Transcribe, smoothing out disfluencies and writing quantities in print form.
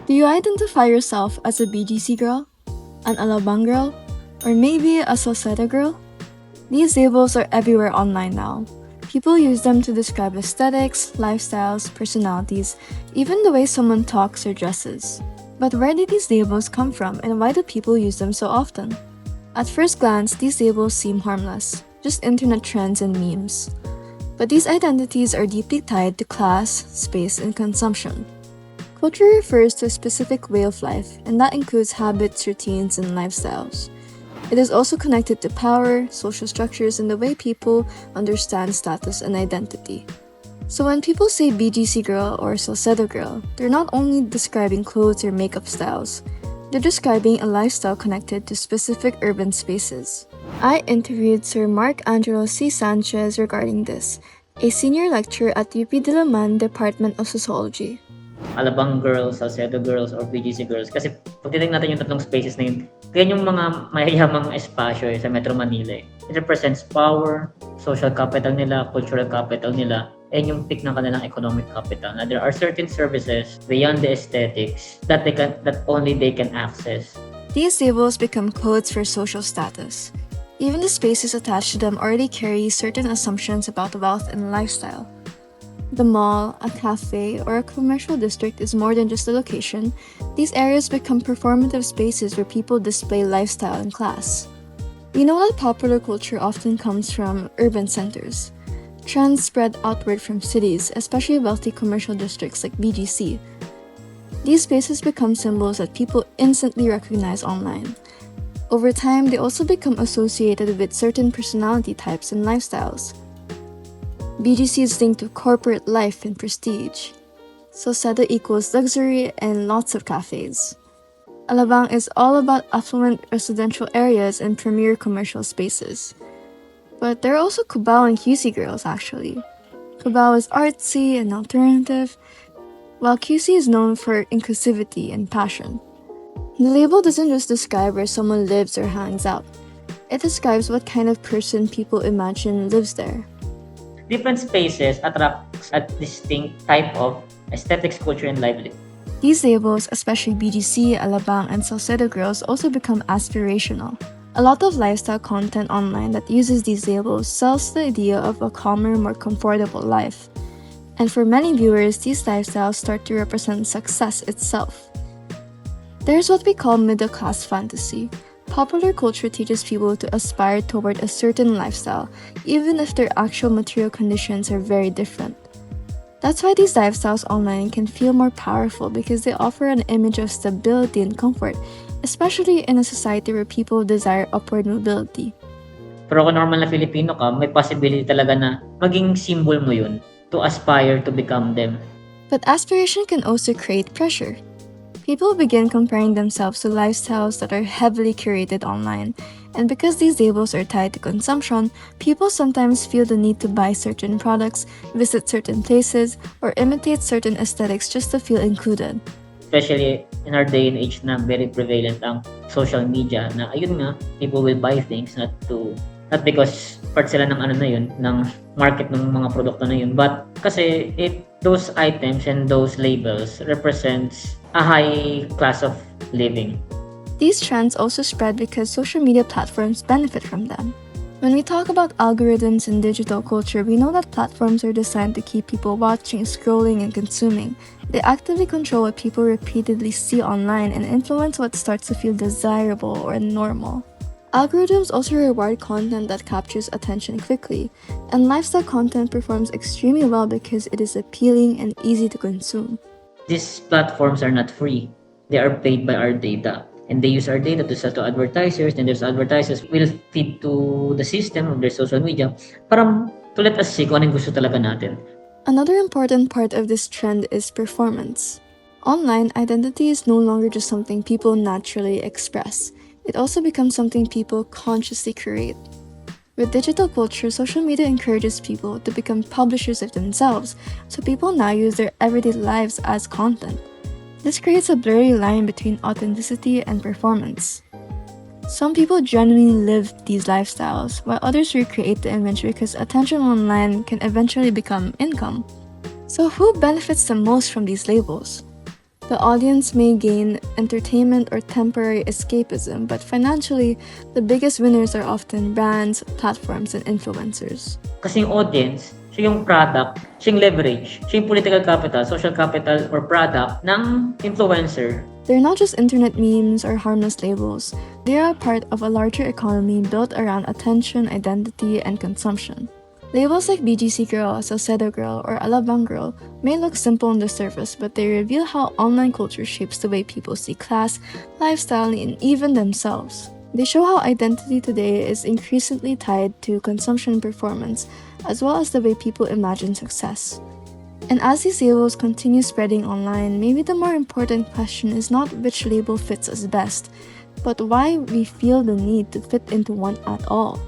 Do you identify yourself as a BGC girl, an Alabang girl, or maybe a Salcedo girl? These labels are everywhere online now. People use them to describe aesthetics, lifestyles, personalities, even the way someone talks or dresses. But where did these labels come from and why do people use them so often? At first glance, these labels seem harmless, just internet trends and memes. But these identities are deeply tied to class, space, and consumption. Culture refers to a specific way of life, and that includes habits, routines, and lifestyles. It is also connected to power, social structures, and the way people understand status and identity. So when people say BGC girl or Salcedo girl, they're not only describing clothes or makeup styles, they're describing a lifestyle connected to specific urban spaces. I interviewed Sir Mark Angelo C. Sanchez regarding this, a senior lecturer at UP Diliman Department of Sociology. Alabang girls, Salcedo girls, or BGC girls. Kasi pag titignan natin yung tatlong spaces na yun, kaya yung mga mayayamang espasyo sa Metro Manila. It represents power, social capital nila, cultural capital nila, and yung peak ng kanilang economic capital. Now, there are certain services beyond the aesthetics that only they can access. These labels become codes for social status. Even the spaces attached to them already carry certain assumptions about wealth and lifestyle. The mall, a cafe, or a commercial district is more than just a location. These areas become performative spaces where people display lifestyle and class. We know that popular culture often comes from urban centers. Trends spread outward from cities, especially wealthy commercial districts like BGC. These spaces become symbols that people instantly recognize online. Over time, they also become associated with certain personality types and lifestyles. BGC is linked to corporate life and prestige. Salcedo equals luxury and lots of cafes. Alabang is all about affluent residential areas and premier commercial spaces. But there are also Cubao and QC girls actually. Cubao is artsy and alternative, while QC is known for inclusivity and passion. The label doesn't just describe where someone lives or hangs out. It describes what kind of person people imagine lives there. Different spaces attracts a distinct type of aesthetics, culture, and livelihood. These labels, especially BGC, Alabang, and Salcedo girls, also become aspirational. A lot of lifestyle content online that uses these labels sells the idea of a calmer, more comfortable life. And for many viewers, these lifestyles start to represent success itself. There's what we call middle-class fantasy. Popular culture teaches people to aspire toward a certain lifestyle, even if their actual material conditions are very different. That's why these lifestyles online can feel more powerful because they offer an image of stability and comfort, especially in a society where people desire upward mobility. Pero kung normal na Filipino ka, may possibility talaga na maging symbol mo yun to aspire to become them. But aspiration can also create pressure. People begin comparing themselves to lifestyles that are heavily curated online, and because these labels are tied to consumption, people sometimes feel the need to buy certain products, visit certain places, or imitate certain aesthetics just to feel included. Especially in our day and age na very prevalent ang social media na ayun nga, people will buy things not because part sila ng ano na yun, ng market ng mga produkto na yun, but kasi those items and those labels represents a high class of living. These trends also spread because social media platforms benefit from them. When we talk about algorithms in digital culture, we know that platforms are designed to keep people watching, scrolling, and consuming. They actively control what people repeatedly see online and influence what starts to feel desirable or normal. Algorithms also reward content that captures attention quickly, and lifestyle content performs extremely well because it is appealing and easy to consume. These platforms are not free. They are paid by our data. And they use our data to sell to advertisers, and those advertisers will feed to the system of their social media para to let us see kung anong gusto talaga natin. Another important part of this trend is performance. Online, identity is no longer just something people naturally express. It also becomes something people consciously create. With digital culture, social media encourages people to become publishers of themselves, so people now use their everyday lives as content. This creates a blurry line between authenticity and performance. Some people genuinely live these lifestyles, while others recreate the image because attention online can eventually become income. So who benefits the most from these labels? The audience may gain entertainment or temporary escapism, but financially, the biggest winners are often brands, platforms, and influencers. Kasi yung audience, siya yung product, siya yung leverage, siya yung political capital, social capital, or product ng influencer. They're not just internet memes or harmless labels. They are a part of a larger economy built around attention, identity, and consumption. Labels like BGC Girl, Salcedo Girl, or Alabang Girl may look simple on the surface, but they reveal how online culture shapes the way people see class, lifestyle, and even themselves. They show how identity today is increasingly tied to consumption performance, as well as the way people imagine success. And as these labels continue spreading online, maybe the more important question is not which label fits us best, but why we feel the need to fit into one at all.